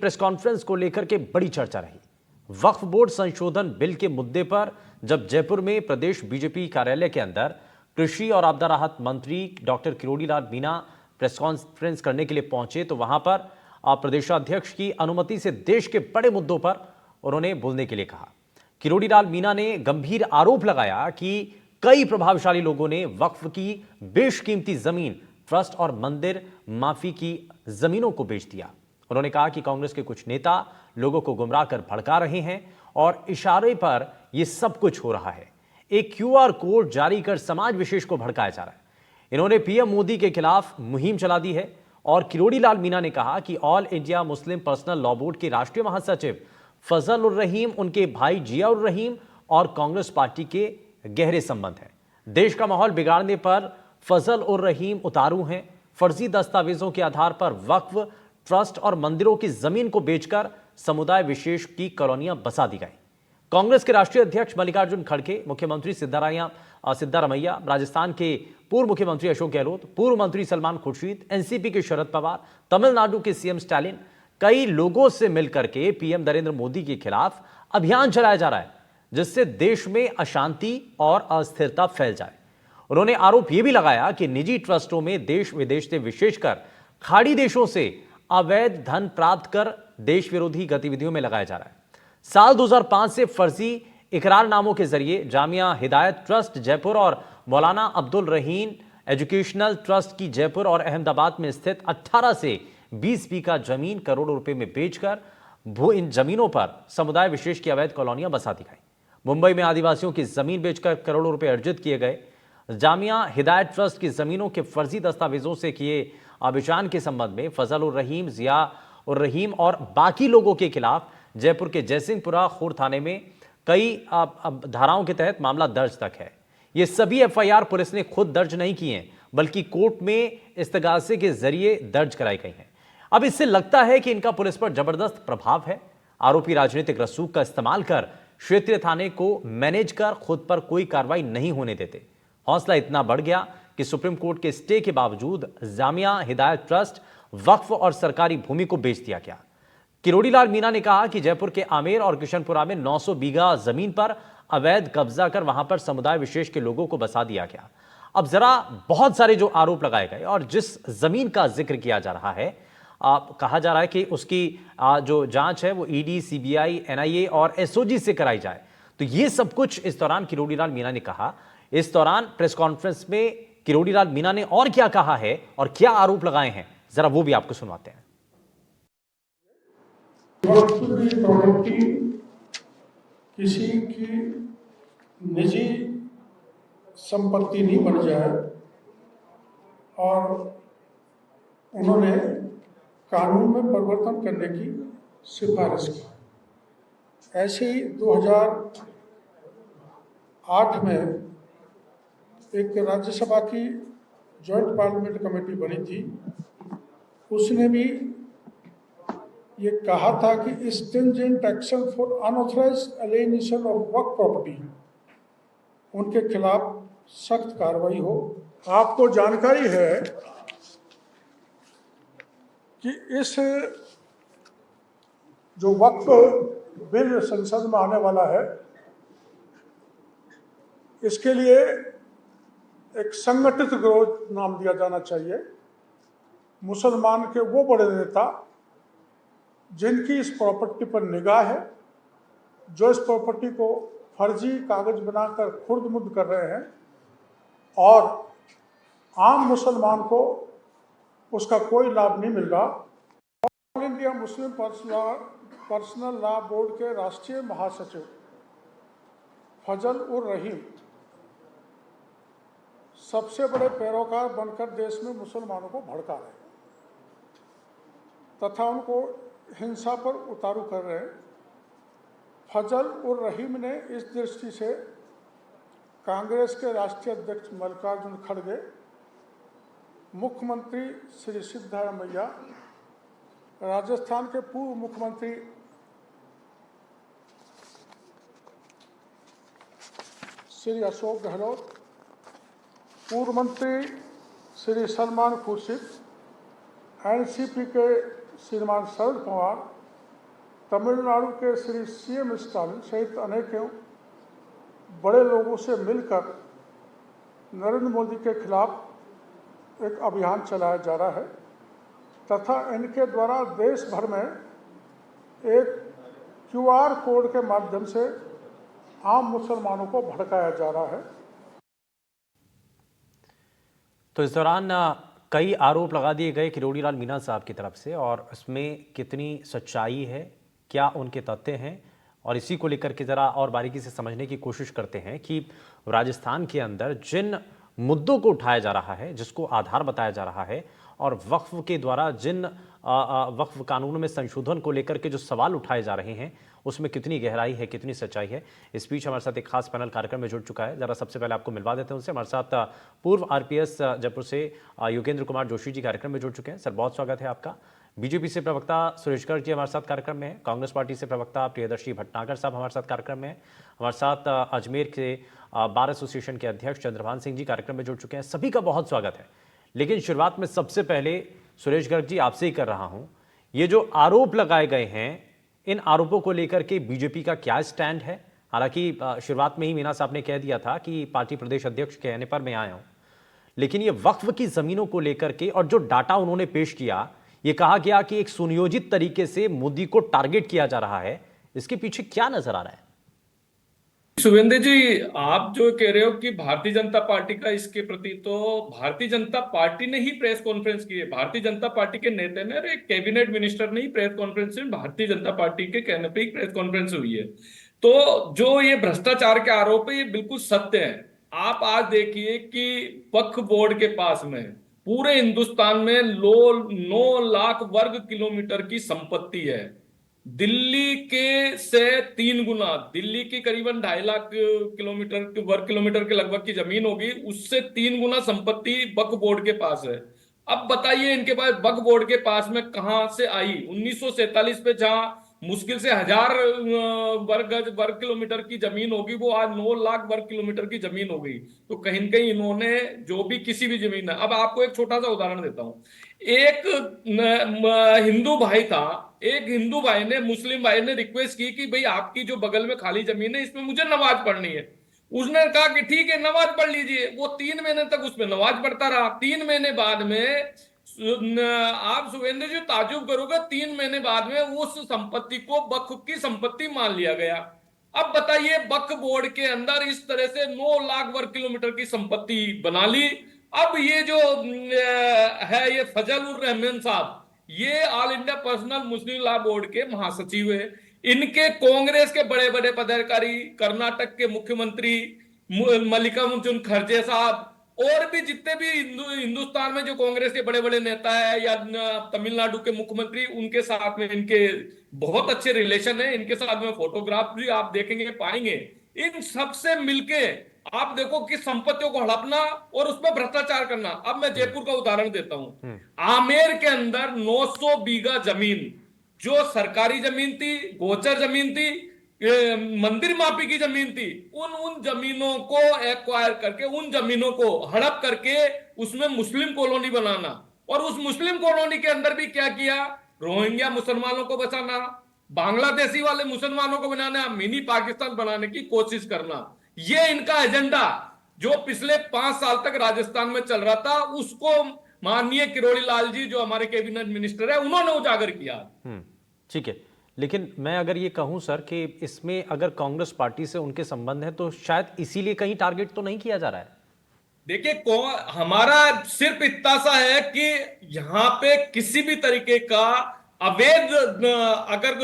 Press conference को लेकर के बड़ी चर्चा रही। वक्फ बोर्ड संशोधन बिल के मुद्दे पर जब जयपुर में प्रदेश बीजेपी कार्यालय के अंदर कृषि और आपदा राहत मंत्री doctor Kirori Lal Meena press conference करने के लिए पहुंचे तो वहां पर प्रदेशाध्यक्ष की अनुमति से देश के बड़े मुद्दों पर उन्होंने बोलने के लिए कहा। किरोड़ी लाल मीणा ने गंभीर आरोप लगाया कि कई प्रभावशाली लोगों ने वक्फ की बेशकीमती जमीन, ट्रस्ट और मंदिर माफी की जमीनों को बेच दिया। उन्होंने कहा कि कांग्रेस के कुछ नेता लोगों को गुमराह कर भड़का रहे हैं और इशारे पर यह सब कुछ हो रहा है। एक क्यूआर कोड जारी कर समाज विशेष को भड़काया जा रहा है। इन्होंने पीएम मोदी के खिलाफ मुहिम चला दी है और किरोड़ी लाल मीणा ने कहा कि all India Muslim personal law board के राष्ट्रीय महासचिव फजल उर रहीम, उनके भाई जिया उर रहीम और कांग्रेस पार्टी के गहरे संबंध हैं। देश का माहौल बिगाड़ने पर फजल उर रहीम उतारू हैं। फर्जी दस्तावेजों के आधार पर वक्फ, ट्रस्ट और मंदिरों की जमीन को बेचकर समुदाय विशेष की कॉलोनियां बसा दी गई। कांग्रेस के राष्ट्रीय अध्यक्ष मल्लिकार्जुन खड़गे, मुख्यमंत्री सिद्धारमैया, राजस्थान के पूर्व मुख्यमंत्री अशोक गहलोत, पूर्व मंत्री सलमान खुर्शीद, एनसीपी के शरद पवार, तमिलनाडु के सीएम स्टालिन, कई लोगों से मिलकर के पीएम नरेंद्र मोदी के खिलाफ अभियान चलाया जा रहा है जिससे देश में अशांति और अस्थिरता फैल जाए। उन्होंने आरोप यह भी लगाया कि निजी ट्रस्टों में देश विदेश से, विशेषकर खाड़ी देशों से अवैध धन प्राप्त कर देश विरोधी गतिविधियों में लगाया जा रहा है। साल 2005 से फर्जी इकरारनामों के जरिए जामिया हिदायत ट्रस्ट जयपुर और मौलाना अब्दुल रहीम एजुकेशनल ट्रस्ट की जयपुर और अहमदाबाद में स्थित 18 से 20 बीघा जमीन करोड़ों रुपए में बेचकर इन जमीनों पर समुदाय विशेष की अवैध कॉलोनियां बसा दी गई। मुंबई में आदिवासियों की जमीन बेचकर करोड़ों रुपए अर्जित किए गए। जामिया हिदायत ट्रस्ट की जमीनों के फर्जी दस्तावेजों से किए अभियान के संबंध में फजल उर रहीम, जिया उर रहीम और बाकी लोगों के खिलाफ जयपुर के जयसिंहपुरा खोर थाने में कई धाराओं के तहत मामला दर्ज तक है। ये सभी एफआईआर पुलिस ने खुद दर्ज नहीं किए हैं बल्कि कोर्ट में इस्तगासे के जरिए दर्ज कराई गई हैं। अब इससे लगता है कि इनका पुलिस पर जबरदस्त प्रभाव है। आरोपी राजनीतिक रसूख का इस्तेमाल कर क्षेत्रीय थाने को मैनेज कर खुद पर कोई कार्रवाई नहीं होने देते। हौसला इतना बढ़ गया कि सुप्रीम कोर्ट के स्टे के बावजूद जामिया हिदायत ट्रस्ट, वक्फ और सरकारी भूमि को बेच दिया गया। किरोड़ी लाल मीणा ने कहा कि जयपुर के आमेर और किशनपुरा में 900 बीघा जमीन पर अवैध कब्जा कर वहां पर समुदाय विशेष के लोगों को बसा दिया गया। अब जरा बहुत सारे जो आरोप लगाए गए और जिस जमीन का जिक्र किया जा रहा है, कहा जा रहा है कि उसकी जो जांच है वो ईडी, सीबीआई, एनआईए और एसओजी से कराई जाए। तो ये सब कुछ इस दौरान किरोड़ी लाल मीणा ने कहा। इस दौरान प्रेस कॉन्फ्रेंस में किरोड़ी लाल मीणा ने और क्या कहा है और क्या आरोप लगाए हैं, जरा वो भी आपको सुनवाते हैं। प्रॉपर्टी किसी की निजी संपत्ति नहीं बन जाए और उन्होंने कानून में परिवर्तन करने की सिफारिश की। ऐसे ही 2008 में एक राज्यसभा की जॉइंट पार्लियामेंट कमेटी बनी थी, उसने भी ये कहा था कि stringent action for unauthorised alienation of work property, उनके खिलाफ सख्त कार्रवाई हो। आपको जानकारी है कि इस जो वक्फ बिल संसद में आने वाला है, इसके लिए एक संगठित गिरोह नाम दिया जाना चाहिए। मुसलमान के वो बड़े नेता जिनकी इस प्रॉपर्टी पर निगाह है, जो इस प्रॉपर्टी को फर्जी कागज बनाकर खुर्द-मुर्द कर रहे हैं और आम मुसलमान को उसका कोई लाभ नहीं मिल रहा। All India Muslim personal law board के राष्ट्रीय महासचिव फजल उर रहीम सबसे बड़े पैरोकार बनकर देश में मुसलमानों को भड़का रहे हैं तथा उनको हिंसा पर उतारू कर रहे हैं। फजल उर रहीम ने इस दृष्टि से कांग्रेस के राष्ट्रीय अध्यक्ष मल्लिकार्जुन खड़गे, मुख्यमंत्री श्री सिद्धारमैया, राजस्थान के पूर्व मुख्यमंत्री श्री अशोक गहलोत, पूर्व मंत्री श्री सलमान खुर्शीद, एनसीपी के श्रीमान शरद पवार, तमिलनाडु के श्री सीएम स्टालिन सहित अनेकों बड़े लोगों से मिलकर नरेंद्र मोदी के खिलाफ एक अभियान चलाया जा रहा है तथा इनके द्वारा देश भर में एक क्यूआर कोड के माध्यम से आम मुसलमानों को भड़काया जा रहा है। तो इस दौरान कई आरोप लगा दिए गए किरोड़ी लाल मीणा साहब की तरफ से, और इसमें कितनी सच्चाई है, क्या उनके तथ्य हैं, और इसी को लेकर के ज़रा और बारीकी से समझने की कोशिश करते हैं कि राजस्थान के अंदर जिन मुद्दों को उठाया जा रहा है, जिसको आधार बताया जा रहा है, और वक्फ के द्वारा जिन वक्फ कानून में संशोधन को लेकर के जो सवाल उठाए जा रहे हैं, उसमें कितनी गहराई है, कितनी सच्चाई है। इस बीच हमारे साथ एक खास पैनल कार्यक्रम में जुड़ चुका है। जरा सबसे पहले आपको मिलवा देते हैं उनसे। हमारे साथ पूर्व आरपीएस जयपुर से योगेंद्र कुमार जोशी जी कार्यक्रम में जुड़ चुके हैं। सर, बहुत स्वागत है आपका। बीजेपी से प्रवक्ता सुरेश गर्ग जी हमारे साथ कार्यक्रम में है। कांग्रेस पार्टी से प्रवक्ता प्रियदर्शी भटनागर साहब हमारे साथ कार्यक्रम में है। हमारे साथ अजमेर के बार एसोसिएशन के अध्यक्ष चंद्रभान सिंह जी कार्यक्रम में जुड़ चुके हैं। सभी का बहुत स्वागत है। लेकिन शुरुआत में सबसे पहले सुरेश गर्ग जी आपसे ही कर रहा हूं, ये जो आरोप लगाए गए हैं, इन आरोपों को लेकर के बीजेपी का क्या स्टैंड है? हालांकि शुरुआत में ही मीणा साहब ने कह दिया था कि पार्टी प्रदेश अध्यक्ष के कहने पर मैं आया हूं, लेकिन ये वक्फ की जमीनों को लेकर के और जो डाटा उन्होंने पेश किया, ये कहा गया कि एक सुनियोजित तरीके से मोदी को टारगेट किया जा रहा है। इसके पीछे क्या नजर आ रहा है? शुभेंद्र जी, आप जो कह रहे हो कि भारतीय जनता पार्टी का इसके प्रति, तो भारतीय जनता पार्टी ने ही प्रेस कॉन्फ्रेंस की है। भारतीय जनता पार्टी के नेता ने और एक कैबिनेट मिनिस्टर ने ही प्रेस कॉन्फ्रेंस में भारतीय जनता पार्टी के कहने पे ही प्रेस कॉन्फ्रेंस हुई है। तो जो ये भ्रष्टाचार के आरोप है, ये बिल्कुल सत्य है। आप आज देखिए कि वक्फ बोर्ड के पास में पूरे हिंदुस्तान में 9 लाख वर्ग किलोमीटर की संपत्ति है। दिल्ली के से 3 गुना, दिल्ली की करीबन 2.5 लाख वर्ग किलोमीटर के लगभग की जमीन होगी, उससे 3 गुना संपत्ति वक्फ बोर्ड के पास है। अब बताइए इनके पास वक्फ बोर्ड के पास में कहां से आई? 1947 पे जहां मुश्किल से 1000 वर्ग किलोमीटर की जमीन होगी, वो आज 9 लाख वर्ग किलोमीटर की जमीन हो गई। तो कहीं न कहीं इन्होंने जो भी किसी भी जमीन है, अब आपको एक छोटा सा उदाहरण देता हूं। एक हिंदू भाई था, एक हिंदू भाई ने मुस्लिम भाई ने रिक्वेस्ट की कि भाई आपकी जो बगल में खाली जमीन है, इसमें मुझे नमाज पढ़नी है। उसने कहा कि ठीक है, नमाज पढ़ लीजिए। वो 3 महीने तक उसमें नमाज पढ़ता रहा। 3 महीने बाद में आप शुभेंद्र जी ताजुब करोगे, 3 महीने बाद में उस संपत्ति को वक्फ की संपत्ति मान लिया गया। अब बताइए, वक्फ बोर्ड के अंदर इस तरह से 9 लाख वर्ग किलोमीटर की संपत्ति बना ली। अब ये जो है, ये फजल उर रहमान साहब, ये ऑल इंडिया पर्सनल मुस्लिम लॉ बोर्ड के महासचिव है। इनके कांग्रेस के बड़े बड़े पदाधिकारी, कर्नाटक के मुख्यमंत्री मल्लिकार्जुन खड़गे साहब, और भी जितने भी हिंदुस्तान में जो कांग्रेस के बड़े बड़े नेता है, या तमिलनाडु के मुख्यमंत्री, उनके साथ में इनके बहुत अच्छे रिलेशन है। इनके साथ में फोटोग्राफ भी आप देखेंगे, पाएंगे। इन सबसे मिलके आप देखो कि संपत्तियों को हड़पना और उसमें भ्रष्टाचार करना। अब मैं जयपुर का उदाहरण देता हूं। आमेर के अंदर 900 बीघा जमीन, जो सरकारी जमीन थी, गोचर जमीन थी, मंदिर माफी की जमीन थी, उन जमीनों को एक्वायर करके, उन जमीनों को हड़प करके उसमें मुस्लिम कॉलोनी बनाना, और उस मुस्लिम कॉलोनी के अंदर भी क्या किया? रोहिंग्या मुसलमानों को बचाना, बांग्लादेशी वाले मुसलमानों को बनाना, मिनी पाकिस्तान बनाने की कोशिश करना। ये इनका एजेंडा जो पिछले 5 साल तक राजस्थान में चल रहा था, उसको माननीय किरोड़ी लाल जी जो हमारे कैबिनेट मिनिस्टर है, उन्होंने उजागर किया। ठीक है, लेकिन मैं अगर ये कहूं सर कि इसमें अगर कांग्रेस पार्टी से उनके संबंध है, तो शायद इसीलिए कहीं टारगेट तो नहीं किया जा रहा है। देखिए, हमारा सिर्फ इतना सा है कि यहां पे किसी भी तरीके का अवैध अगर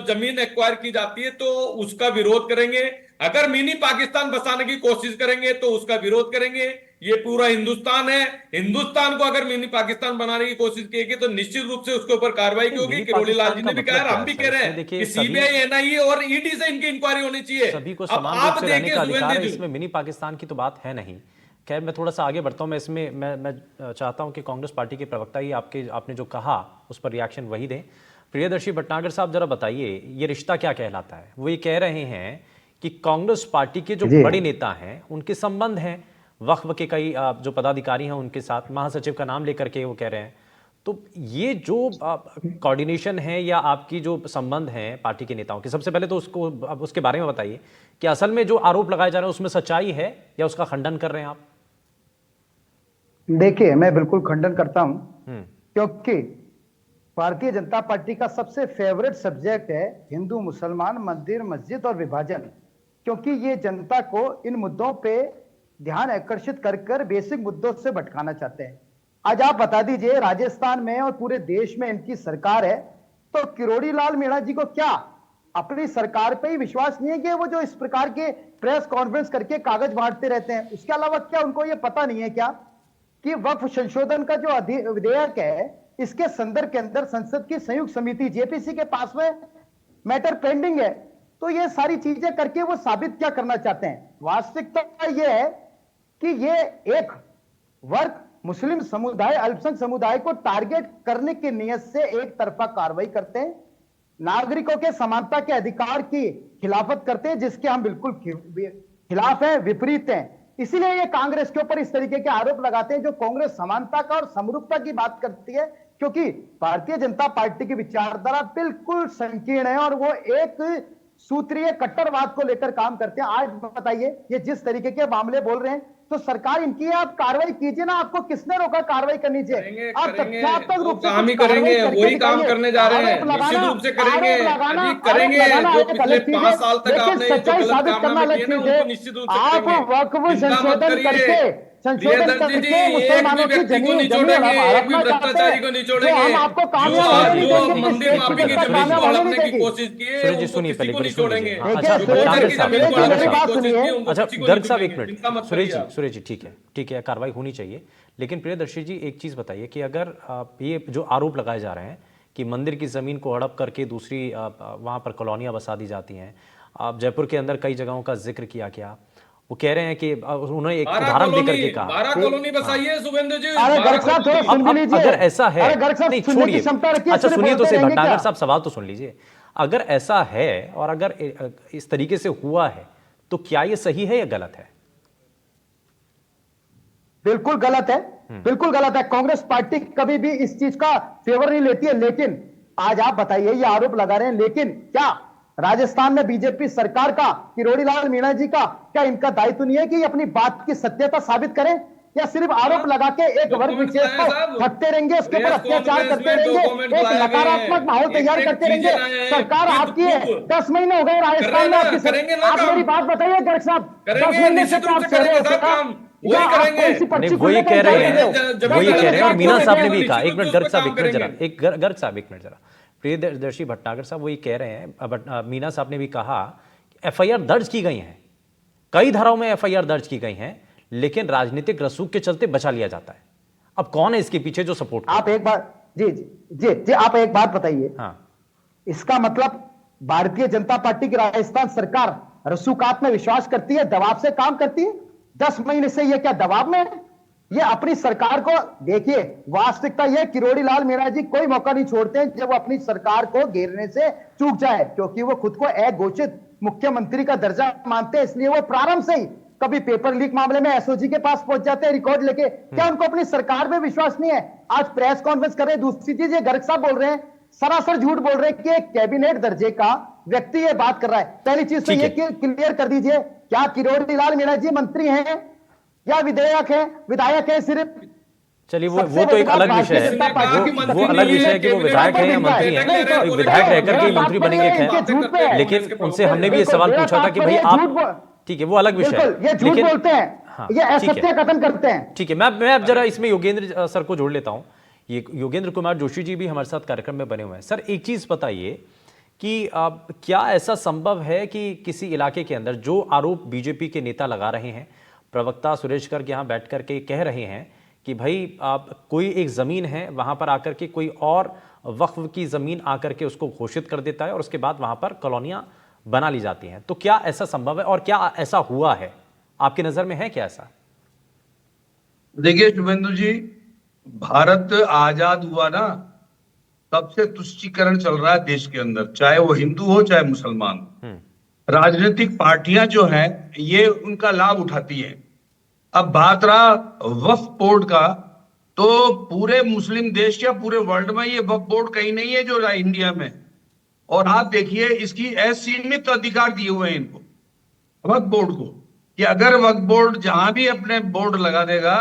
जमीन एक्वायर की जाती है तो उसका विरोध करेंगे। अगर मिनी पाकिस्तान बसाने की कोशिश करेंगे तो उसका विरोध करेंगे। ये पूरा हिंदुस्तान है। हिंदुस्तान को अगर मिनी पाकिस्तान बनाने की कोशिश की तो निश्चित रूप से उसके ऊपर कार्रवाई की होगी। किरोड़ी लाल जी ने भी कहा, हम भी कह रहे हैं कि सीबीआई, एनआईए और ईडी से इनकी इंक्वायरी होनी चाहिए। सभी को समान रूप से रहने का अधिकार है, इसमें मिनी पाकिस्तान की तो बात है नहीं। खैर, मैं थोड़ा सा आगे बढ़ता हूं। मैं इसमें मैं चाहता हूं कि कांग्रेस पार्टी के प्रवक्ता ही आपने जो कहा उस पर रिएक्शन वही दें। प्रियदर्शी भटनागर साहब, जरा बताइए ये रिश्ता क्या कहलाता है? वो ये कह रहे हैं कि कांग्रेस पार्टी के जो बड़े नेता हैं उनके संबंध हैं वक्फ के, कई जो पदाधिकारी हैं उनके साथ, महासचिव का नाम लेकर के वो कह रहे हैं। तो ये जो कोऑर्डिनेशन है या आपकी जो संबंध है पार्टी के नेताओं के, सबसे पहले तो उसको अब उसके बारे में बताइए कि असल में जो आरोप लगाए जा रहे हैं उसमें सच्चाई है या उसका खंडन कर रहे हैं आप? देखिए, मैं बिल्कुल खंडन करता हूं, हम्म। क्योंकि भारतीय जनता पार्टी का सबसे फेवरेट सब्जेक्ट है हिंदू मुसलमान, मंदिर मस्जिद और विभाजन। क्योंकि ये जनता को इन मुद्दों पे ध्यान आकर्षित कर कर बेसिक मुद्दों से भटकाना चाहते हैं। आज आप बता दीजिए, राजस्थान में और पूरे देश में इनकी सरकार है, तो किरोड़ी लाल मीणा जी को क्या अपनी सरकार पे ही विश्वास नहीं है कि वो जो इस प्रकार के प्रेस कॉन्फ्रेंस करके कागज बांटते रहते हैं, उसके अलावा क्या उनको ये पता नहीं है क्या कि वक्फ संशोधन का जो विधेयक है, इसके संदर्भ के अंदर संसद की संयुक्त समिति जेपीसी के पास में मैटर पेंडिंग है। तो ये सारी चीजें करके वो साबित क्या करना चाहते हैं? वास्तविकता ये है कि ये एक वर्ग मुस्लिम समुदाय, अल्पसंख्यक समुदाय को टारगेट करने की नियत से एक तरफा कार्रवाई करते हैं, नागरिकों के समानता के अधिकार की खिलाफत करते हैं, जिसके हम बिल्कुल खिलाफ हैं, विपरीत हैं। इसीलिए ये कांग्रेस के ऊपर इस तरीके के आरोप लगाते हैं, जो कांग्रेस समानता का और समरूपता की बात करती है, क्योंकि भारतीय जनता पार्टी की विचारधारा बिल्कुल संकीर्ण है और वो एक सूत्रीय कट्टरवाद को लेकर काम करते हैं। आज बताइए, ये जिस तरीके के मामले बोल रहे हैं, तो सरकार इनकी है, आप कार्रवाई कीजिए ना। आपको किसने रोका कार्रवाई करनी चाहिए? आप तथ्यात्मक रूप से काम ही करेंगे, वही काम करने जा रहे हैं, निश्चित रूप से करेंगे, अभी करेंगे। जो पिछले 5 साल तक आपने जो गलत कारनामे किए ना, उनको निश्चित रूप से आप वक्फ संशोधन करके प्रियदर्शी जी, एक भी व्यक्ति को नहीं छोड़ेंगे, एक भी भ्रष्टाचारी को नहीं छोड़ेंगे। जो मंदिर माफी की जमीन को हड़पने की कोशिश की है, सुरेश जी सुनिए पहले, को नहीं छोड़ेंगे। अच्छा गोचर की जमीन को हड़पने की कोशिश की है, उनको अच्छा किसी को गर्ग नहीं साहब एक छोड़ेंगे। मिनट, चिंता मत सुरेश जी ठीक है, कार्रवाई होनी चाहिए। लेकिन प्रियदर्शी जी एक चीज बताइए कि अगर ये जो आरोप लगाए जा रहे हैं कि मंदिर की जमीन को हड़प करके दूसरी वहां पर कॉलोनियां बसा दी जाती हैं, जयपुर के अंदर कई जगहों का जिक्र किया गया, वो कह रहे हैं कि उन्होंने एक उदाहरण देकर के कहा 12 कॉलोनी बसाई है शुभेंदु जी। अगर ऐसा है, नहीं छोड़िए, अच्छा सुनिए तो सही, भटनागर साहब सवाल तो सुन लीजिए। अगर ऐसा है और अगर इस तरीके से हुआ है, तो क्या ये सही है या गलत है? बिल्कुल गलत है, बिल्कुल गलत है। कांग्रेस पार्टी कभी भी इस चीज का फेवर नहीं लेती है। लेकिन आज आप बताइए, ये आरोप लगा रहे हैं, लेकिन क्या राजस्थान में बीजेपी सरकार का, किरोड़ी लाल मीणा जी का, क्या इनका दायित्व नहीं है कि अपनी बात की सत्यता साबित करें, या सिर्फ आरोप लगा के एक वर्ग विशेष को ठगते रहेंगे, उसके ऊपर अत्याचार करते रहेंगे, एक नकारात्मक माहौल तैयार करते रहेंगे? सरकार आपकी है, 10 महीने हो गए राजस्थान में आपकी। आप मेरी बात बताइए गर्ग साहब, 10 महीने से क्या आप सो रहे हो? वही कह रहे हैं और मीना साहब ने भी कहा। एक मिनट गर्ग साहब, गर्ग साहब एक मिनट जरा, प्रियदर्शी भटनागर साहब वही कह रहे हैं, मीना साहब ने भी कहा एफआईआर दर्ज की गई हैं, कई धाराओं में एफआईआर दर्ज की गई हैं, लेकिन राजनीतिक रसूख के चलते बचा लिया जाता है। अब कौन है इसके पीछे जो सपोर्ट? आप एक बार जी आप एक बात बताइए। हाँ, ये मतलब भारतीय जनता पार्टी की राजस्थान सरकार रसूखात में विश्वास करती है, दबाव से काम करती है? 10 महीने से ये क्या दबाव में है? ये अपनी सरकार को देखिए, वास्तविकता यह किरोड़ी लाल मीणा जी कोई मौका नहीं छोड़ते हैं जब वो अपनी सरकार को घेरने से चूक जाए, क्योंकि वो खुद को अघोषित मुख्यमंत्री का दर्जा मानते हैं। इसलिए वो प्रारंभ से ही कभी पेपर लीक मामले में एसओजी के पास पहुंच जाते हैं रिकॉर्ड लेके। क्या उनको अपनी सरकार में विश्वास नहीं है? आज प्रेस कॉन्फ्रेंस कर रहे हैं। दूसरी चीज, ये गर्ग साहब बोल रहे हैं, सरासर झूठ बोल रहे हैं कि एक कैबिनेट दर्जे का व्यक्ति ये बात कर रहा है। पहली चीज तो ये क्लियर कर दीजिए, क्या किरोड़ी लाल मीणा जी मंत्री हैं या विधायक है? सिर्फ चलिए वो तो एक अलग विषय है, वो अलग विषय है कि वो विधायक है या मंत्री है। विधायक रहकर के मंत्री बनेंगे खैर, लेकिन उनसे हमने भी ये सवाल पूछा था कि भाई आप, ठीक है वो अलग विषय है, ये झूठ बोलते हैं, ये असत्य कथन करते हैं। ठीक है, मैं अब जरा इसमें योगेंद्र सर को जोड़ लेता हूं। ये योगेंद्र कुमार जोशी जी भी हमारे साथ कार्यक्रम में बने हुए हैं। सर एक चीज बताइए कि क्या ऐसा संभव है कि किसी इलाके के अंदर जो आरोप बीजेपी के नेता लगा रहे हैं, प्रवक्ता सुरेश गर्ग यहाँ बैठ करके कह रहे हैं कि भाई कोई एक ज़मीन है, वहाँ पर आकर के कोई और वक्फ की ज़मीन आकर के उसको घोषित कर देता है और उसके बाद वहाँ पर कॉलोनियाँ बना ली जाती हैं, तो क्या ऐसा संभव है और क्या ऐसा हुआ है? आपकी नज़र में है क्या ऐसा? देखिए शुभेंदु जी, भारत आजाद हुआ ना, तब से तुष्टीकरण चल रहा है देश के अंदर, चाहे वो हिंदू हो चाहे मुसलमान। राजनीतिक पार्टियां जो हैं ये उनका लाभ उठाती हैं। अब बात रहा वक्फ बोर्ड का, तो पूरे मुस्लिम देश या पूरे वर्ल्ड में ये वक्फ बोर्ड कहीं नहीं है जो इंडिया में। और आप देखिए इसकी असीमित अधिकार दिए हुए हैं इनको, वक्फ बोर्ड को, कि अगर वक्फ बोर्ड जहां भी अपने बोर्ड लगा देगा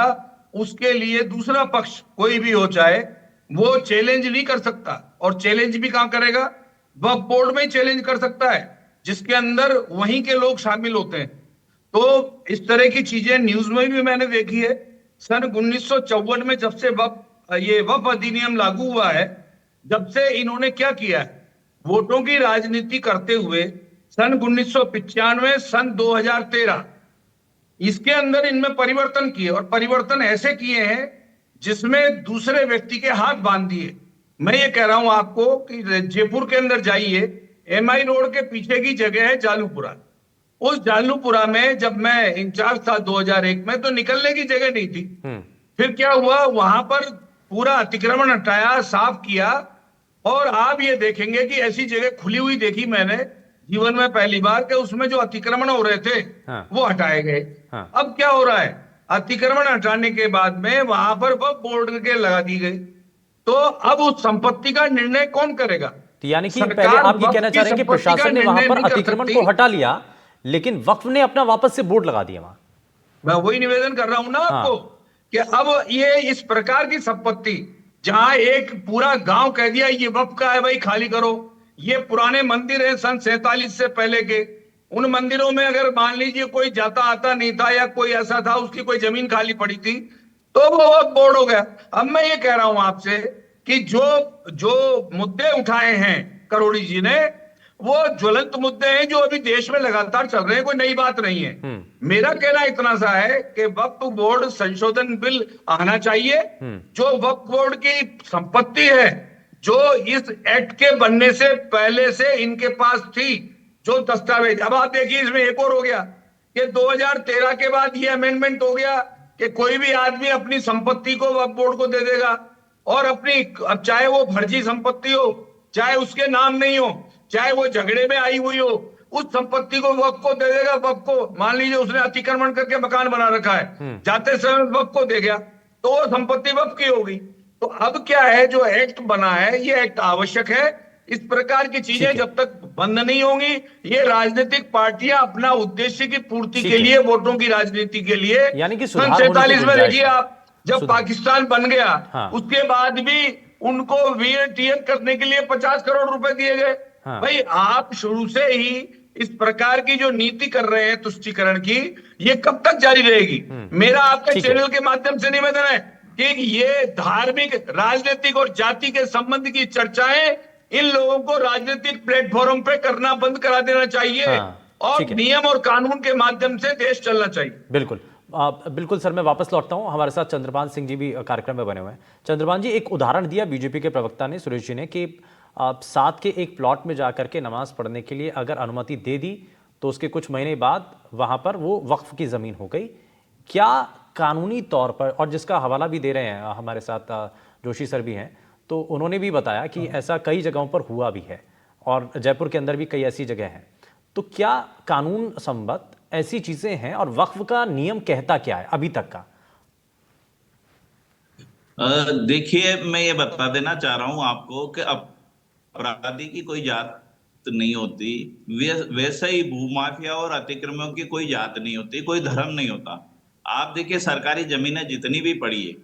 उसके लिए दूसरा पक्ष कोई भी हो चाहे वो चैलेंज नहीं कर सकता। और चैलेंज भी कहां करेगा? वक्फ बोर्ड में ही चैलेंज कर सकता है जिसके अंदर वहीं के लोग शामिल होते हैं। तो इस तरह की चीजें न्यूज में भी मैंने देखी है। सन 1954 में जब से ये वक्फ अधिनियम लागू हुआ है, जब से इन्होंने क्या किया है, वोटों की राजनीति करते हुए सन 1995, सन 2013 इसके अंदर इनमें परिवर्तन किए, और परिवर्तन ऐसे किए हैं जिसमें दूसरे व्यक्ति के हाथ बांध दिए। मैं ये कह रहा हूं आपको कि जयपुर के अंदर जाइए, एमआई रोड के पीछे की जगह है जालूपुरा। उस जालूपुरा में जब मैं इंचार्ज था 2001 में, तो निकलने की जगह नहीं थी। फिर क्या हुआ, वहां पर पूरा अतिक्रमण हटाया, साफ किया, और आप ये देखेंगे कि ऐसी जगह खुली हुई देखी मैंने जीवन में पहली बार, कि उसमें जो अतिक्रमण हो रहे थे वो हटाए गए। अब क्या हो रहा है, अतिक्रमण हटाने के बाद में वहां पर वक्फ बोर्ड के लगा दी गई, तो अब उस संपत्ति का निर्णय कौन करेगा? तो यानी कि पहले आप ये कहना चाह रहे हैं कि प्रशासन ने वहां पर अतिक्रमण को हटा लिया, लेकिन वक्फ ने अपना वापस से बोर्ड लगा दिया वहां। मैं वही निवेदन कर रहा हूं ना आपको, कि अब ये इस प्रकार की संपत्ति जहां एक पूरा गांव कह दिया ये वक्फ का है भाई, खाली करो। ये पुराने मंदिर हैं सन 47 से पहले के, उन मंदिरों में अगर मान लीजिए कोई जाता आता नहीं था या कोई ऐसा था उसकी कोई जमीन खाली पड़ी थी तो वो वक्फ बोर्ड हो गया। अब मैं ये कह रहा हूं आपसे कि जो मुद्दे उठाए हैं करोड़ी जी ने, वो ज्वलंत मुद्दे हैं जो अभी देश में लगातार चल रहे हैं, कोई नई बात नहीं है। मेरा कहना इतना सा है कि वक्फ बोर्ड संशोधन बिल आना चाहिए। जो वक्फ बोर्ड की संपत्ति है, जो इस एक्ट के बनने से पहले से इनके पास थी, जो दस्तावेज, अब आप देखिए इसमें एक और हो गया कि 2013 के बाद ये अमेंडमेंट हो गया कि कोई भी आदमी अपनी संपत्ति को वक्फ बोर्ड को दे देगा, और अपनी, अब चाहे वो फर्जी संपत्ति हो, चाहे उसके नाम नहीं हो, चाहे वो झगड़े में आई हुई हो, उस संपत्ति को वक्फ को दे देगा। वक्फ को, मान लीजिए उसने अतिक्रमण करके मकान बना रखा है, जाते समय वक्फ को दे गया तो वो संपत्ति वक्फ की होगी। तो अब क्या है, जो एक्ट बना है ये एक्ट आवश्यक है। इस प्रकार की चीजें जब तक बंद नहीं होंगी, ये राजनीतिक पार्टियां अपना उद्देश्य की पूर्ति के लिए, वोटों की राजनीति के लिए, यानी कि सन 47 में देखिए आप, जब पाकिस्तान बन गया उसके बाद भी उनको वीएटीएन करने के लिए 50 करोड़ रुपए दिए गए। भाई आप शुरू से ही इस प्रकार की जो नीति कर रहे हैं तुष्टीकरण की, ये कब तक जारी रहेगी? मेरा आपके चैनल के माध्यम से निवेदन है कि ये धार्मिक, राजनीतिक और जाति के संबंध की चर्चाएं इन लोगों को राजनीतिक प्लेटफॉर्म पे करना बंद करा देना चाहिए, और नियम और कानून के माध्यम से देश चलना चाहिए। बिल्कुल बिल्कुल सर, मैं वापस लौटता हूं। हमारे साथ चंद्रभान सिंह जी भी कार्यक्रम में बने हुए हैं। चंद्रभान जी, एक उदाहरण दिया बीजेपी के प्रवक्ता ने, सुरेश जी ने, कि साथ के एक प्लॉट में जाकर के नमाज पढ़ने के लिए अगर अनुमति दे दी तो उसके कुछ महीने बाद वहां पर वो वक्फ की जमीन हो गई। क्या कानूनी तौर पर, और जिसका हवाला भी दे रहे हैं हमारे साथ जोशी सर भी हैं, तो उन्होंने भी बताया कि ऐसा कई जगहों पर हुआ भी है और जयपुर के अंदर भी कई ऐसी जगह हैं, तो क्या कानून संबद्ध ऐसी चीजें हैं और वक्फ का नियम कहता क्या है अभी तक का? देखिए, मैं ये बता देना चाह रहा हूं आपको कि अपराधी की कोई जात नहीं होती, वैसे ही भूमाफिया और अतिक्रमणों की कोई जात नहीं होती, कोई धर्म नहीं होता। आप देखिए, सरकारी जमीनें जितनी भी पड़ी है,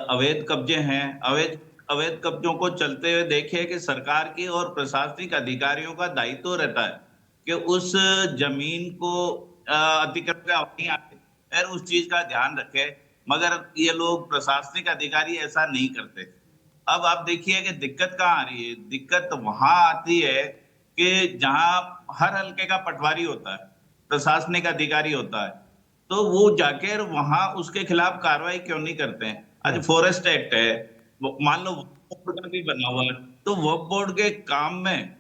अवैध कब्जे हैं, अवैध कब्जों को चलते हुए देखिए कि सरकार की और प्रशासनिक अधिकारियों का दायित्व रहता है कि उस जमीन को अतिक्रमण नहीं आए और उस चीज का ध्यान रखे, मगर ये लोग प्रशासनिक अधिकारी ऐसा नहीं करते। अब आप देखिए कि दिक्कत कहाँ आ रही है। दिक्कत वहां आती है कि जहां हर हल्के का पटवारी होता है, प्रशासनिक अधिकारी होता है, तो वो जाकर वहां उसके खिलाफ कार्रवाई क्यों नहीं करते हैं? आज फॉरेस्ट एक्ट है, मान लो बोर्ड भी बना हुआ है, तो वक्फ बोर्ड के काम में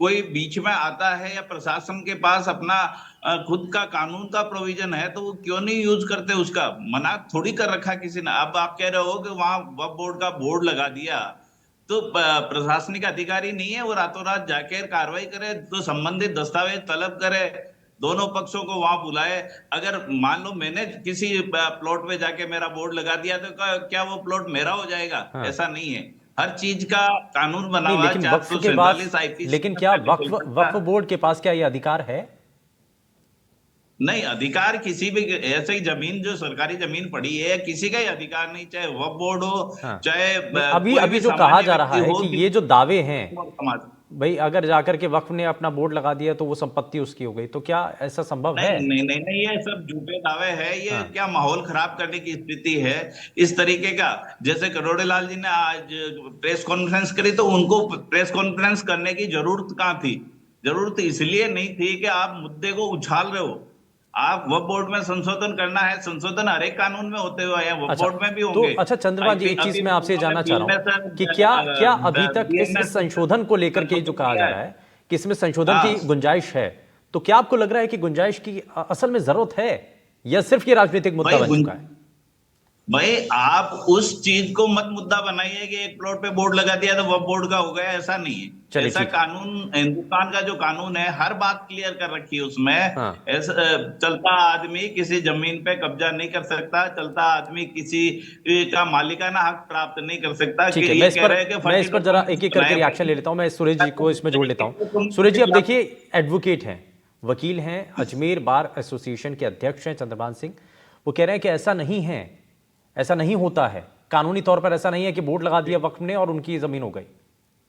कोई बीच में आता है या प्रशासन के पास अपना खुद का कानून का प्रोविजन है, तो वो क्यों नहीं यूज करते? उसका मना थोड़ी कर रखा किसी ने। अब आप कह रहे हो कि वहां वक्फ बोर्ड का बोर्ड लगा दिया तो प्रशासनिक अधिकारी नहीं है वो रातों रात जाकर कार्रवाई करे, तो संबंधित दस्तावेज तलब करे, दोनों पक्षों को वहां बुलाए। अगर मान लो मैंने किसी प्लॉट पे जाके मेरा बोर्ड लगा दिया तो क्या वो प्लॉट मेरा हो जाएगा? हाँ। ऐसा नहीं है। हर चीज का कानून बना नहीं, हुआ है, लेकिन वक्फ के 447 पास, आईपीसी लेकिन में क्या लागू वक्फ चल सकता वक्फ है। बोर्ड के पास क्या ये अधिकार है? नहीं, अधिकार किसी भी ऐसे ही जमीन जो सरकारी जमीन पड़ी है, किसी का ही अधिकार नहीं, चाहे वक्फ बोर्ड हो, हाँ। चाहे नहीं, अभी कोई अभी भी जो कहा सामान्य जा व्यक्ति रहा है हो, कि किसी ये जो दावे हैं समाज। भाई, अगर जाकर के वक्फ ने अपना बोर्ड लगा दिया तो वो संपत्ति उसकी हो गई, तो क्या ऐसा संभव है? नहीं नहीं नहीं नहीं, ये सब झूठे दावे हैं। ये हाँ। क्या माहौल खराब करने की स्थिति है इस तरीके का? जैसे करोड़े लाल जी ने आज प्रेस कॉन्फ्रेंस करी, तो उनको प्रेस कॉन्फ्रेंस करने की जरूरत कहाँ थी? जरूरत इसलिए नहीं थी कि आप मुद्दे को उछाल रहे हो। आप वक्फ बोर्ड में संशोधन करना है, संशोधन हर एक कानून में होते हुए हैं, वक्फ अच्छा, बोर्ड में भी तो होंगे। अच्छा चंद्रभान जी, एक चीज अभी मैं आपसे जानना चाह रहा हूं कि क्या अभी तक इस संशोधन को लेकर के जो कहा जा रहा है कि इसमें संशोधन की गुंजाइश है, तो क्या आपको लग रहा है कि गुंजाइश की असल में जरूरत है, या सिर्फ ये राजनीतिक मुद्दा बन चुका है? भाई आप उस चीज को मत मुद्दा बनाइए कि एक प्लॉट पे बोर्ड लगा दिया तो वह बोर्ड का हो गया, ऐसा नहीं है। चलिए, ऐसा ठीक। कानून, हिंदुस्तान का जो कानून है, हर बात क्लियर कर रखी है उसमें। हाँ। ऐसा चलता आदमी किसी जमीन पे कब्जा नहीं कर सकता, चलता आदमी किसी का मालिकाना हक प्राप्त नहीं कर सकता। ठीक कि है, ये मैं इस कह पर रहे हैं कि मैं इस पर जरा एक एक करके बनाए रिएक्शन ले लेता हूं। मैं सुरेश जी को इसमें जोड़ लेता हूं। सुरेश जी, अब देखिए, एडवोकेट हैं, वकील हैं, अजमेर बार एसोसिएशन के अध्यक्ष हैं चंद्रभान सिंह। वो कह रहे हैं कि ऐसा नहीं है, ऐसा नहीं होता है, कानूनी तौर पर ऐसा नहीं है कि बोर्ड लगा दिया वक्फ ने और उनकी जमीन हो गई।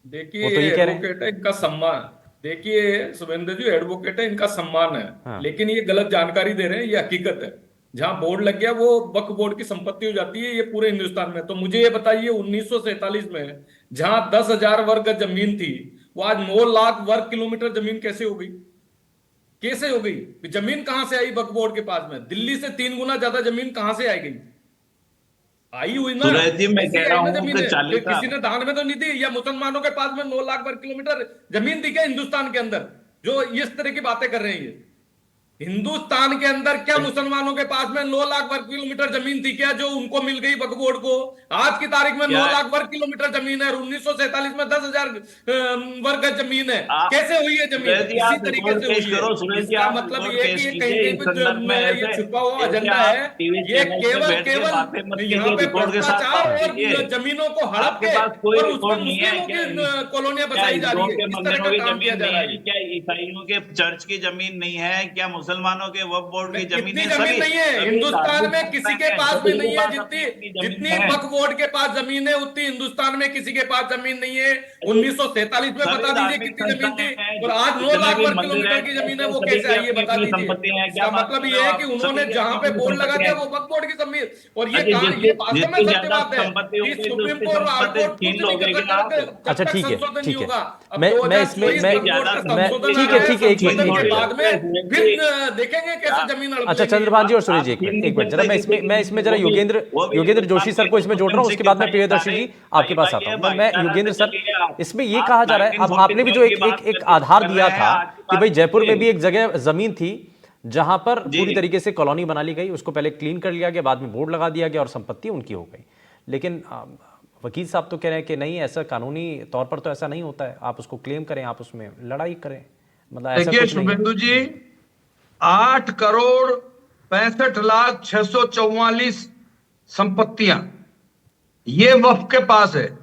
देखिए, वो तो ये कह रहे हैं। एडवोकेट है, इनका सम्मान। देखिए शुभेंद्र जी, एडवोकेट है, इनका सम्मान है। हाँ। लेकिन ये गलत जानकारी दे रहे हैं, ये हकीकत है। जहां बोर्ड लग गया वो वक्फ बोर्ड की संपत्ति हो जाती है, ये पूरे हिंदुस्तान में। तो मुझे ये बताइए, 1947 में जहां 10,000 वर्ग जमीन थी, वो आज 9 लाख वर्ग किलोमीटर जमीन कैसे हो गई? कैसे हो गई? जमीन कहां से आई वक्फ बोर्ड के पास में? दिल्ली से 3 गुना ज्यादा जमीन कहां से आई गई? आई हुई ना, सुरेश जी, मैं ऐसी कह आई रहा ना हूं जमीन कि है। 40 किसी ने दान में तो नहीं दी, या मुसलमानों के पास में 9 लाख वर्ग किलोमीटर जमीन थी क्या हिंदुस्तान के अंदर? जो इस तरह की बातें कर रहे हैं ये, हिंदुस्तान के अंदर क्या मुसलमानों के पास में 9 लाख वर्ग किलोमीटर जमीन थी क्या, जो उनको मिल गई वक्फ बोर्ड को? आज की तारीख में 9 लाख वर्ग किलोमीटर जमीन है, 1947 में 10,000 वर्ग जमीन है। कैसे हुई है जमीन? सुरेश जी, इसी आप तरीके रिकॉर्ड से पेश हुई है। करो। सुरेश जी, इसका आप मतलब रिकॉर्ड ये है पेश कि ये कीजिए। कहीं इस कहीं संदर्भ में ये ऐसे छुपा हुआ ऐसे एजेंडा आप है। टीवी ये चैनल पे केवल बैठ के केवल बातें मत यहाँ कीजिए, पे रिकॉर्ड के साथ भ्रष्टाचार बात और कीजिए। जमीनों को हड़प आपके के पास कोई और रिकॉर्ड उसमें नहीं है मुस्लिमों क्या? की कॉलोनियां क्या बसाई जा हिंदुओं रही है? के इस तरह मंदिरों का की काम किया जमीन जा नहीं रहा है है। क्या? ईसाइयों के चर्च की जमीन नहीं है क्या? मुसलमानों के वक्फ बोर्ड की जमीन कितनी है? जमीन सभी नहीं है सभी हिंदुस्तान धार्मिक में? किसी के संस्थाएं, पास सभी में के नहीं है। पास जितनी अपनी अपनी जमीन जितनी है। वक्फ बोर्ड के पास जमीन है, उतनी हिंदुस्तान में किसी के पास जमीन नहीं है। 1947 में सभी बता दीजिए धार्मिक कितनी जमीन थी, संस्थाएं हैं, और आज 9 जितने लाख भी वर्ग मंदिर किलोमीटर है, की जमीन है, वो सभी कैसे की आई है अपनी बता अपनी दीजिए। संपत्तियां हैं। क्या इसका बात मतलब कर रहे ये हो है आप? कि सभी उन्होंने की जहां अपनी पे अपनी बोर्ड लगा दिया संपत्तियां वो हैं। वक्फ बोर्ड की जमीन। और ये अच्छा, ये वास्तव में जितनी सत्य ज्यादा बात है संपत्ति कि होगी तो सुप्रीम उसकी कोर्ट और हाई संपत्ति कोर्ट कुछ छीन नहीं लोगे कर क्या आप? सकता जब अच्छा, तक ठीक है, संशोधन नहीं ठीक है। होगा। अब मैं 2024 इसमें वक्फ बोर्ड का मैं संशोधन ठीक आ है, रहा है। ठीक है, एक संशोधन मिनट के बाद में फिर देखेंगे कैसे जमीन हड़प अच्छा लेंगे। चंद्रभान जी और सुरेश जी, आप छीन नहीं एक मिनट जरा सकते मैं इसमें जरा वो भी योगेंद्र जोशी सर को इसमें जोड़ रहा हूं, उसके बाद में प्रियदर्शी जी आपके पास आता हूं। मैं योगेंद्र सर, इसमें ये कहा जा रहा है, अब आपने भी जो एक आधार दिया था कि भाई जयपुर में भी एक जगह जमीन थी जहां पर पूरी तरीके से कॉलोनी बना ली गई, उसको पहले क्लीन कर लिया गया, बाद में बोर्ड लगा दिया गया और संपत्ति उनकी हो गई। लेकिन वकील साहब तो कह रहे हैं कि नहीं, ऐसा कानूनी तौर पर तो ऐसा नहीं होता है, आप उसको क्लेम करें, आप उसमें लड़ाई करें, मतलब ऐसा देखिए कुछ नहीं है। शुभेंदु जी, 8,65,644 संपत्तियां ये वक्फ के पास है।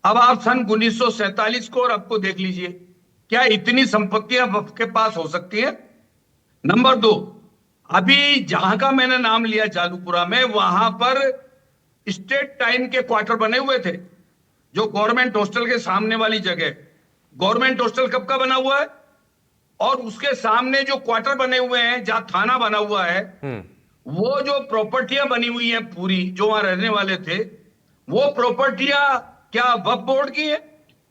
अब आप सन 1947 को और आपको देख लीजिए, क्या इतनी संपत्तियां वक्फ के पास हो सकती हैं? नंबर 2, अभी जहां का मैंने नाम लिया जालूपुरा में, वहां पर स्टेट टाइम के क्वार्टर बने हुए थे, जो गवर्नमेंट हॉस्टल के सामने वाली जगह। गवर्नमेंट हॉस्टल कब का बना हुआ है? और उसके सामने जो क्वार्टर बने हुए हैं, जहां थाना बना हुआ है, वो जो प्रॉपर्टियां बनी हुई हैं पूरी, जो वहां रहने वाले थे, वो प्रॉपर्टियां क्या वक्फ बोर्ड की है?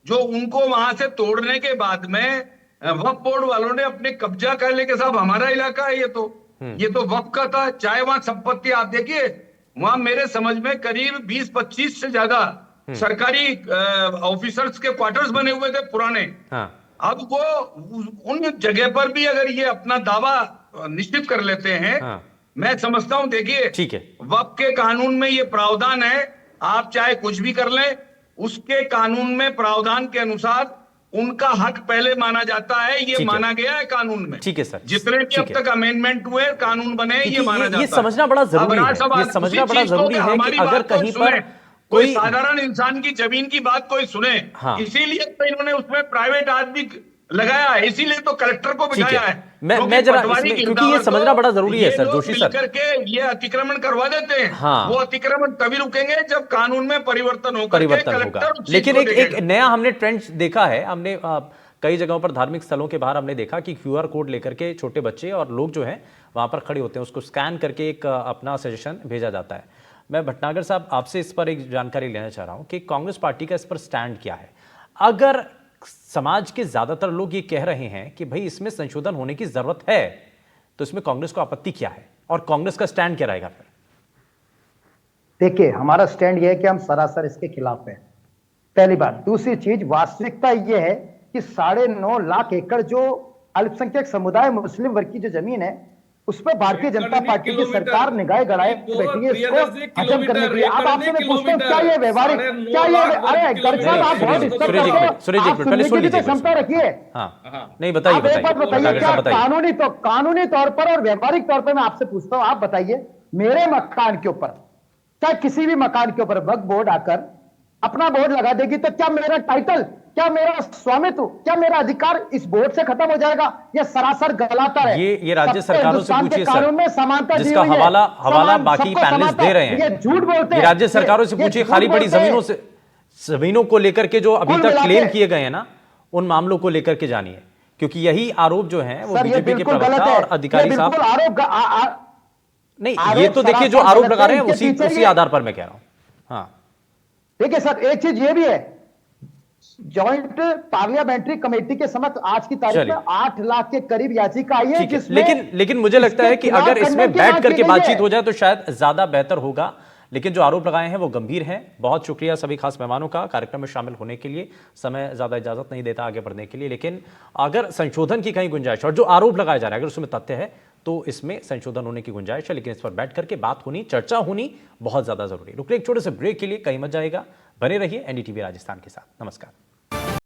जो उनको वहां से तोड़ने के बाद में वक्फ बोर्ड वालों ने अपने कब्जा कर ले के साहब हमारा इलाका है, ये तो वक्फ का था। चाहे वहां संपत्ति आप देखिए, वहां मेरे समझ में करीब 20-25 से ज्यादा सरकारी ऑफिसर्स के क्वार्टर्स बने हुए थे पुराने। हाँ। अब वो उन जगह पर भी अगर ये अपना दावा निश्चित कर लेते हैं, हाँ। मैं समझता हूं, देखिए ठीक है, वक्फ के कानून में ये प्रावधान है, आप चाहे कुछ भी कर लें, उसके कानून में प्रावधान के अनुसार उनका हक पहले माना जाता है, ये ठीक है। माना गया है कानून में। ठीक है सर, जितने भी ठीक अब है। तक अमेंडमेंट हुए, कानून बने, ये क्योंकि माना जाता है। ये समझना बड़ा अब जरूरी है, राज्यसभा ये समझना उसी बड़ा चीज को जरूरी है कि हमारी अगर बात को कहीं सुने, पर कोई कोई साधारण इंसान की जमीन की बात कोई सुने, हाँ। इसीलिए तो इन्होंने उसमें प्राइवेट आदमी लगाया है, इसीलिए तो कलेक्टर को ठीक बिठाया है। है। मैं जरा पटवारी इसमें, क्योंकि ये गिरदावर समझना को बड़ा जरूरी है ये सर, लोग जोशी सर। मिलकर के ये अतिक्रमण करवा देते हैं। हाँ। वो अतिक्रमण तभी रुकेंगे जब कानून में परिवर्तन होकर के परिवर्तन होगा। कलेक्टर उस चीज लेकिन को एक देखेगा। नया हमने ट्रेंड देखा है, हमने कई जगहों पर धार्मिक स्थलों के बाहर हमने देखा कि क्यूआर कोड लेकर के छोटे बच्चे और लोग जो हैं वहां पर खड़े होते हैं, उसको स्कैन करके एक अपना सजेशन भेजा जाता है। मैं भटनागर साहब आपसे इस पर एक जानकारी लेना चाह रहा हूं कि कांग्रेस पार्टी का इस पर स्टैंड क्या है। अगर समाज के ज्यादातर लोग ये कह रहे हैं कि भाई इसमें संशोधन होने की जरूरत है, तो इसमें कांग्रेस को आपत्ति क्या है और कांग्रेस का स्टैंड क्या रहेगा फिर? देखिए, हमारा स्टैंड यह है कि हम सरासर इसके खिलाफ हैं, पहली बात। दूसरी चीज, वास्तविकता यह है कि 9.5 लाख एकड़ जो अल्पसंख्यक समुदाय मुस्लिम वर्ग की जो जमीन है, उस पर भारतीय जनता पार्टी की सरकार निगाह गड़ाए बैठी है इसको खत्म करने के लिए। अब आपसे मैं पूछता हूं, क्या ये व्यवहारिक, क्या ये, अरे गर्ग साहब आप बहुत डिस्टर्ब करते हो, आप सुनने की तो क्षमता रखिए। हाँ, नहीं बताइए आप एक बात बताइए, भटनागर क्या साहब बताइए। कानूनी तौर पर और व्यवहारिक तौर पर मैं आपसे पूछता हूं, आप बताइए, मेरे मकान के ऊपर, चाहे किसी भी मकान के ऊपर वक्फ बोर्ड आकर अपना बोर्ड लगा देगी, तो क्या मेरा टाइटल, क्या मेरा स्वामित्व, क्या मेरा अधिकार इस बोर्ड से खत्म हो जाएगा? यह सरासर गलाता है। ये राज्य सबको सरकारों से हिंदुस्तान के पूछिए कानून में सर, समानता दी जिसका हुई है। हवाला बाकी सबको पैनलिस्ट समानता, दे रहे हैं। ये झूठ बोलते हैं। ये राज्य सरकारों से ये पूछिए, झूठ खाली पड़ी बोलते हैं। जमीनों को लेकर के जो अभी कुल तक मिला क्लेम के- किए गए हैं ना, उन मामलों को लेकर के जानिए, क्योंकि यही आरोप जो है वो सर, ये बीजेपी के बिल्कुल गलत प्रवक्ता है। और अधिकारी ये साहब, बिल्कुल आरोप नहीं आरोप ये तो देखिए जो सरासर आरोप गलत लगा है, रहे हैं इनके पीछे उसी ये- आधार पर मैं कह रहा हूं। हाँ, देखिए सर, एक चीज ये भी है, जॉइंट पार्लियामेंट्री कमेटी के समक्ष आज की तारीख चलिए। में 8 लाख के करीब याचिका आई है, ठीक है। जिसमें लेकिन मुझे लगता है कि इसके अगर खिलाफ इसमें करने की बैठ बात करके की गई बातचीत है। हो जाए तो शायद ज्यादा बेहतर होगा। लेकिन जो आरोप लगाए हैं वो गंभीर हैं। बहुत शुक्रिया सभी खास मेहमानों का कार्यक्रम में शामिल होने के लिए। समय ज्यादा इजाजत नहीं देता आगे बढ़ने के लिए, लेकिन अगर संशोधन की कहीं गुंजाइश और जो आरोप लगाया जा रहा है अगर उसमें तथ्य है तो इसमें संशोधन होने की गुंजाइश है। लेकिन इस पर बैठ करके बात होनी, चर्चा होनी बहुत ज्यादा जरूरी है। रुकने एक छोटे से ब्रेक के लिए, कहीं मत जाएगा, बने रहिए एनडीटीवी राजस्थान के साथ। नमस्कार।